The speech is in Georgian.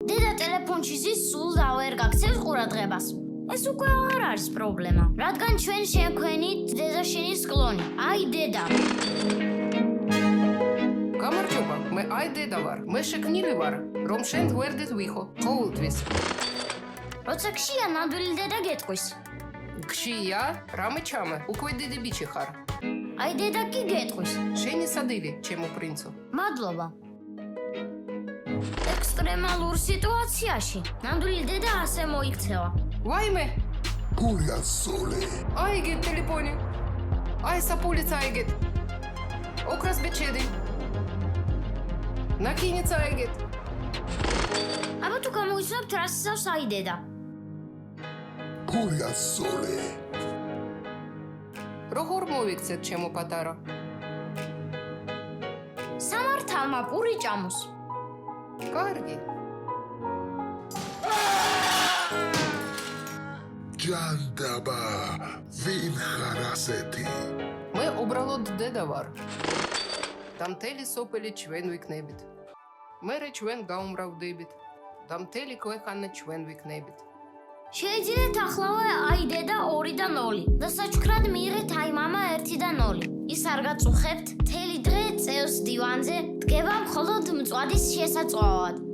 დედა ტელეფონში ზის სულ დავერ გაქცევს ყურადღებას. ეს უკვე აღარ არის პრობლემა, რადგან ჩვენ შევქმნით დედა შენის კლონი. აი დედა. გამარჯობა, მე აი დედა ვარ. მე შექმნილი ვარ, რომ შენ გვერდით ვიხო, ყოველთვის. როცა გშია ნამდვილი დედა გეტყვის. გშია, რამე ჩამე, უკვე დიდი ბიჭი ხარ. აი დედა კი გეტყვის. შენი სადილე, ჩემო პრინცო. მადლობა. ექსტრემალურ სიტუაციაში ნამდვილი დედა ასე მოიქცევა. ვაიმე, Pura sole. აიგეთ ტელეფონი. აი საპოლიცა აიგეთ. ოქრას ბეჭედი. ნაკინიცა აიგეთ. აბა თუ გამოიცნობთ რას ისავს აი დედა. Pura sole. როგორ მოვიქცეთ ჩემო პატარა? სამართალმა პური ჭამოს. კარგი. Jandaba. Vin haraseti. მე უბრალოდ დედა ვარ. და მთელი სოფელი ჩვენ ვიქნებით. მერე ჩვენ გაუმრავლდებით. და მთელი ქვეყანა ჩვენ ვიქნებით. შეიძლება ახლავე აი დედა 2 და 0 და საჩუქრად მიიღეთ აი მამა 1 და 0. ის არ გაწუხებთ, მთელი დღე წევს დივანზე, დგება მხოლოდ მწვადის შესაწყავად.